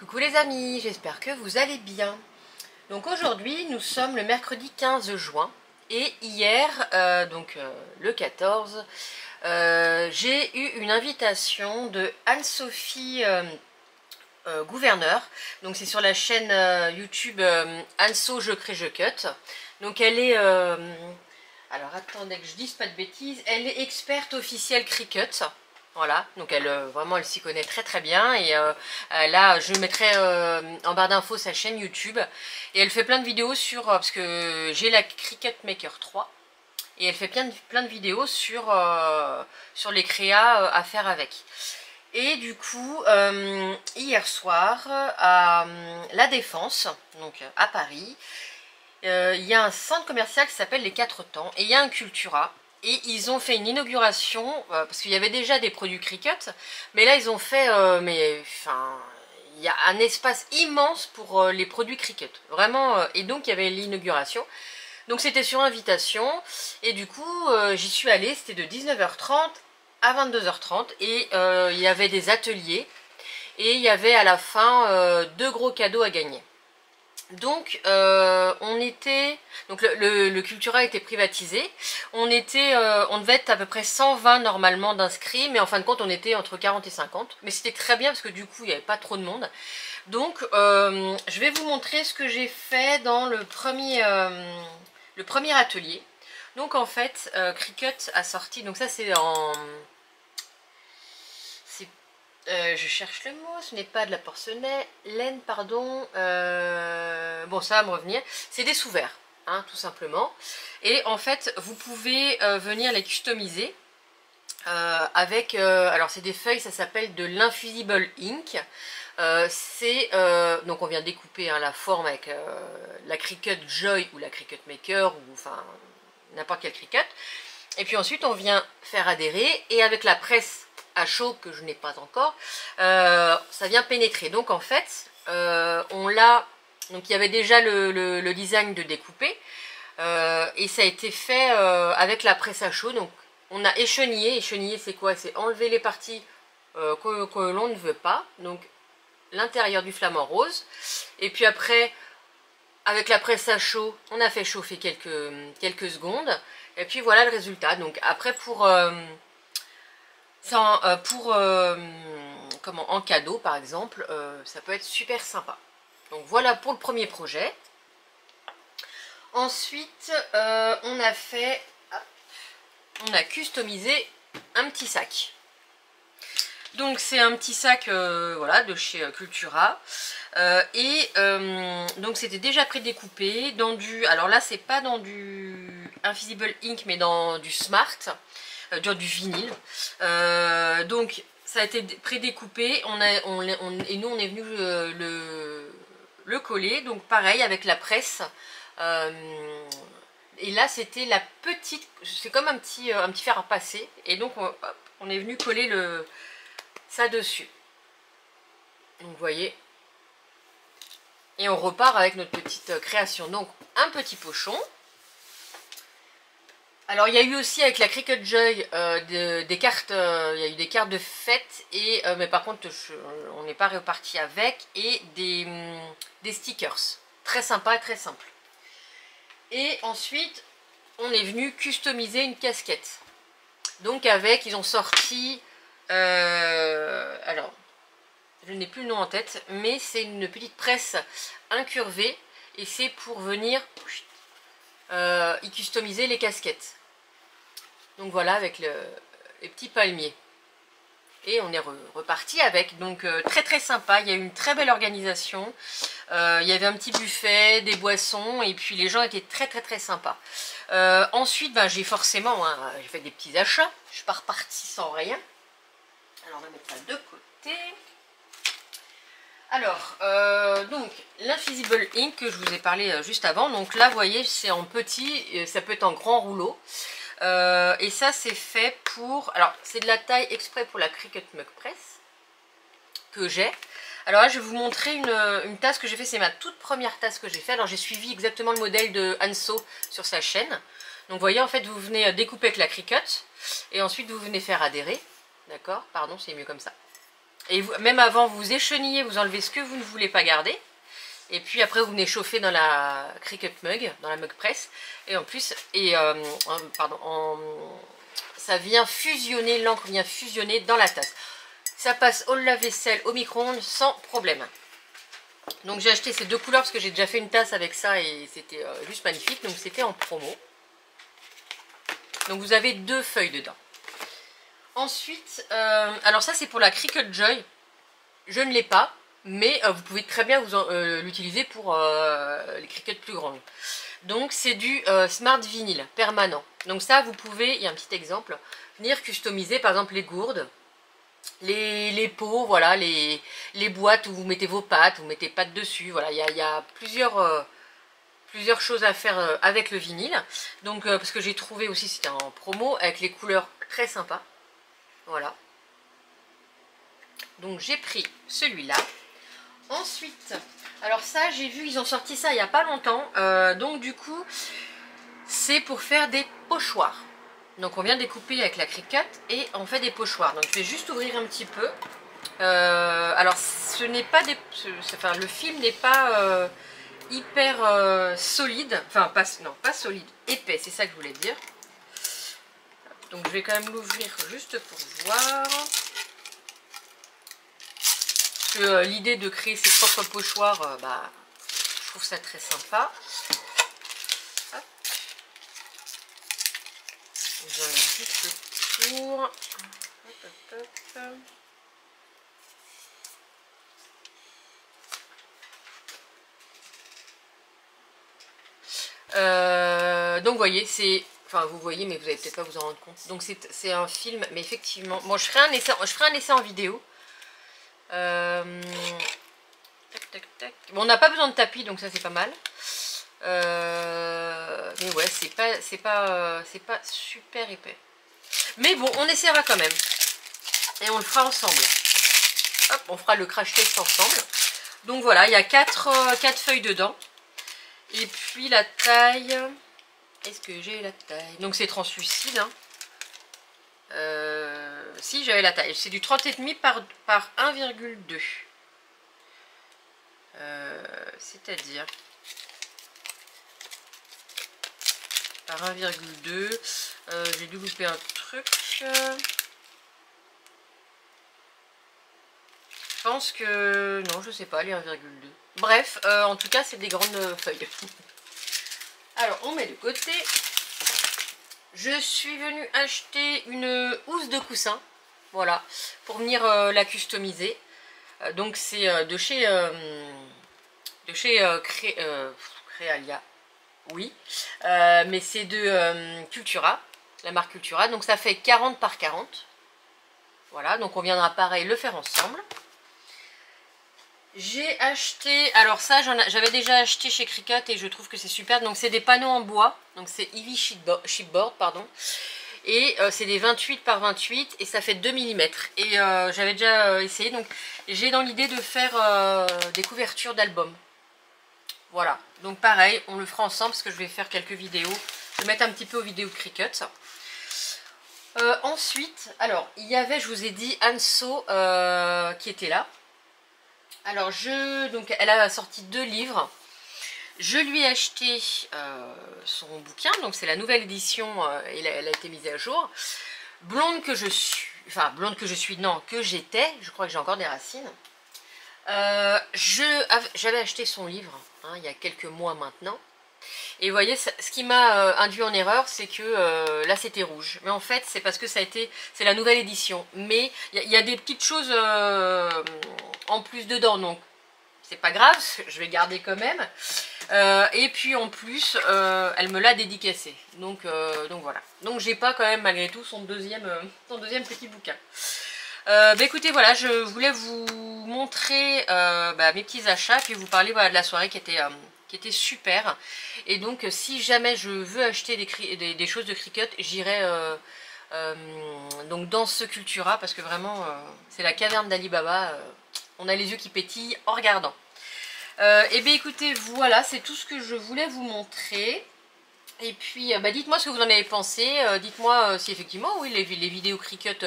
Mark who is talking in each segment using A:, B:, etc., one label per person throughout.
A: Coucou les amis, j'espère que vous allez bien. Donc aujourd'hui nous sommes le mercredi 15 juin et hier, le 14, j'ai eu une invitation de Anne-Sophie Gouverneur. Donc c'est sur la chaîne YouTube Anso Je Crée Je Cut. Donc elle est, alors attendez que je dise pas de bêtises, elle est experte officielle Cricut. Voilà, donc elle vraiment elle s'y connaît très très bien et là je mettrai en barre d'infos sa chaîne YouTube et elle fait plein de vidéos sur, parce que j'ai la Cricut Maker 3 et elle fait plein de vidéos sur, sur les créas à faire avec. Et du coup, hier soir à La Défense, donc à Paris, il y a un centre commercial qui s'appelle Les Quatre Temps et il y a un Cultura. Et ils ont fait une inauguration, parce qu'il y avait déjà des produits Cricut, mais là ils ont fait, il y a un espace immense pour les produits Cricut, vraiment, et donc il y avait l'inauguration. Donc c'était sur invitation, et du coup j'y suis allée, c'était de 19h30 à 22h30, et il y avait des ateliers, et il y avait à la fin 2 gros cadeaux à gagner. Donc donc le Cultura était privatisé, on devait être à peu près 120 normalement d'inscrits, mais en fin de compte on était entre 40 et 50, mais c'était très bien parce que du coup il n'y avait pas trop de monde. Donc je vais vous montrer ce que j'ai fait dans le premier atelier. Donc en fait Cricut a sorti, donc ça c'est en... je cherche le mot, ce n'est pas de la porcelaine, pardon. Bon, ça va me revenir. C'est des sous-verres, hein, tout simplement. Et en fait, vous pouvez venir les customiser avec... alors, c'est des feuilles, ça s'appelle de l'Infusible Ink. Donc, on vient découper la forme avec la Cricut Joy ou la Cricut Maker, ou enfin, n'importe quel Cricut. Et puis ensuite, on vient faire adhérer, et avec la presse à chaud que je n'ai pas encore, ça vient pénétrer. Donc en fait, donc il y avait déjà le design de découper, et ça a été fait avec la presse à chaud. Donc on a échenillé. Échenillé, c'est quoi? C'est enlever les parties que l'on ne veut pas, donc l'intérieur du flamant rose. Et puis après, avec la presse à chaud, on a fait chauffer quelques secondes, et puis voilà le résultat. Donc après, en cadeau par exemple, ça peut être super sympa. Donc voilà pour le premier projet. Ensuite on a customisé un petit sac. Donc c'est un petit sac voilà, de chez Cultura, donc c'était déjà prédécoupé dans du, alors là c'est pas dans du Invisible Ink mais dans du Smart, du vinyle. Donc ça a été prédécoupé, et nous on est venu le coller, donc pareil avec la presse. Et là c'était la petite, c'est comme un petit fer à passer, et donc on est venu coller ça dessus. Donc vous voyez, et on repart avec notre petite création. Donc un petit pochon. Alors il y a eu aussi avec la Cricut Joy des cartes, il y a eu des cartes de fête, mais par contre on n'est pas reparti avec, et des stickers. Très sympa, très simple. Et ensuite on est venu customiser une casquette. Donc ils ont sorti, alors je n'ai plus le nom en tête, mais c'est une petite presse incurvée, et c'est pour venir y customiser les casquettes. Donc voilà, avec les petits palmiers. Et on est reparti avec, donc très très sympa. Il y a eu une très belle organisation, il y avait un petit buffet, des boissons, et puis les gens étaient très très très sympas. Ensuite j'ai forcément, j'ai fait des petits achats, je suis pas repartie sans rien. Alors on va mettre ça de côté. Alors donc l'Invisible Ink que je vous ai parlé juste avant, donc là vous voyez c'est en petit, ça peut être en grand rouleau. Et ça c'est fait pour, alors c'est de la taille exprès pour la Cricut Mug Press que j'ai. Alors là je vais vous montrer une tasse que j'ai fait, c'est ma toute première tasse que j'ai fait. Alors j'ai suivi exactement le modèle de Anso sur sa chaîne. Donc vous voyez, en fait vous venez découper avec la Cricut, et ensuite vous venez faire adhérer. D'accord, pardon, c'est mieux comme ça. Et vous, même avant, vous échenillez, vous enlevez ce que vous ne voulez pas garder. Et puis après, vous venez chauffer dans la Cricut Mug, dans la mug press. Et en plus, ça vient fusionner, l'encre vient fusionner dans la tasse. Ça passe au lave-vaisselle, au micro-ondes sans problème. Donc j'ai acheté ces deux couleurs parce que j'ai déjà fait une tasse avec ça et c'était juste magnifique. Donc c'était en promo. Donc vous avez 2 feuilles dedans. Ensuite, alors ça c'est pour la Cricut Joy. Je ne l'ai pas, mais vous pouvez très bien l'utiliser pour les Cricut plus grandes. Donc c'est du Smart Vinyl permanent. Donc ça vous pouvez, il y a un petit exemple, venir customiser par exemple les gourdes, les pots, voilà, les boîtes où vous mettez vos pâtes, vous mettez pâtes dessus. Voilà, il y a plusieurs choses à faire avec le vinyle. Donc parce que j'ai trouvé aussi, c'était en promo, avec les couleurs très sympas. Voilà. Donc j'ai pris celui-là. Ensuite, alors ça j'ai vu, ils ont sorti ça il n'y a pas longtemps. Donc du coup, c'est pour faire des pochoirs. Donc on vient découper avec la Cricut et on fait des pochoirs. Donc je vais juste ouvrir un petit peu. Alors ce n'est pas des... Enfin le film n'est pas hyper solide. Enfin pas solide, épais, c'est ça que je voulais dire. Donc je vais quand même l'ouvrir juste pour voir. L'idée de créer ses propres pochoirs, je trouve ça très sympa. Hop. J'enlève juste le tour. Hop, hop, hop. Donc vous voyez, c'est... Enfin vous voyez mais vous n'allez peut-être pas vous en rendre compte. Donc c'est un film, mais effectivement... Bon je ferai un essai en vidéo. Tac, tac, tac. Bon, on n'a pas besoin de tapis donc ça c'est pas mal. Mais ouais c'est pas super épais. Mais bon on essaiera quand même. Et on le fera ensemble. Hop, on fera le crash test ensemble. Donc voilà, il y a 4 feuilles dedans. Et puis la taille... Est-ce que j'ai la taille? Donc c'est translucide. Hein. Si j'avais la taille. C'est du 30,5 par 1,2. C'est-à-dire... Par 1,2. J'ai dû louper un truc. Je pense que... Non, je sais pas, les 1,2. Bref, en tout cas, c'est des grandes feuilles. Alors, on met de côté. Je suis venue acheter une housse de coussin. Voilà, pour venir la customiser. Donc, c'est de chez Créalia. Oui. Mais c'est de Cultura. La marque Cultura. Donc, ça fait 40 par 40. Voilà, donc on viendra pareil le faire ensemble. J'ai acheté, alors ça j'avais déjà acheté chez Cricut et je trouve que c'est super. Donc c'est des panneaux en bois, donc c'est Ivy Chipboard, pardon. Et c'est des 28 par 28 et ça fait 2 mm. Et j'avais déjà essayé, donc j'ai dans l'idée de faire des couvertures d'albums. Voilà, donc pareil, on le fera ensemble parce que je vais faire quelques vidéos. Je vais mettre un petit peu aux vidéos Cricut. Ensuite, alors il y avait, je vous ai dit, Anso qui était là. Alors donc elle a sorti 2 livres. Je lui ai acheté son bouquin, donc c'est la nouvelle édition, elle a été mise à jour. Blonde que je suis, non, que j'étais, je crois que j'ai encore des racines. J'avais acheté son livre, hein, il y a quelques mois maintenant. Et vous voyez, ce qui m'a induit en erreur, c'est que là c'était rouge. Mais en fait, c'est parce que c'est la nouvelle édition. Mais il y a des petites choses en plus dedans, donc c'est pas grave, je vais garder quand même. Et puis en plus, elle me l'a dédicacé. Donc voilà. Donc j'ai pas quand même malgré tout son deuxième petit bouquin. Écoutez, voilà, je voulais vous montrer mes petits achats, puis vous parler de la soirée qui était super. Et donc si jamais je veux acheter des choses de Cricut, j'irai donc dans ce Cultura parce que vraiment c'est la caverne d'Ali Baba. On a les yeux qui pétillent en regardant. Et bien écoutez, voilà, c'est tout ce que je voulais vous montrer. Et puis, dites-moi ce que vous en avez pensé. Dites-moi si effectivement, oui, les vidéos Cricut,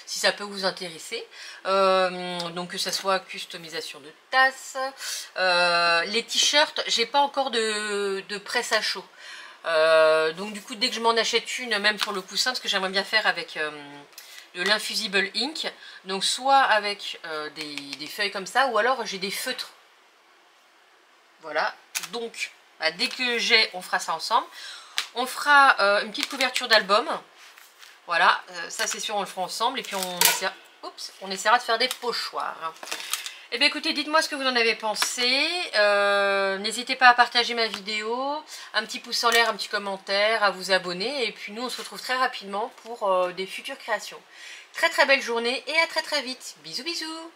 A: si ça peut vous intéresser. Donc que ça soit customisation de tasses. Les t-shirts, j'ai pas encore de presse à chaud. Donc du coup, dès que je m'en achète une, même pour le coussin, parce que j'aimerais bien faire avec de l'infusible ink. Donc soit avec des feuilles comme ça, ou alors j'ai des feutres. Voilà, donc dès que j'ai, on fera ça ensemble. On fera une petite couverture d'album. Voilà, ça c'est sûr, on le fera ensemble. Et puis on essaiera de faire des pochoirs. Et bien écoutez, dites-moi ce que vous en avez pensé. N'hésitez pas à partager ma vidéo. Un petit pouce en l'air, un petit commentaire, à vous abonner. Et puis nous, on se retrouve très rapidement pour des futures créations. Très très belle journée et à très très vite. Bisous bisous.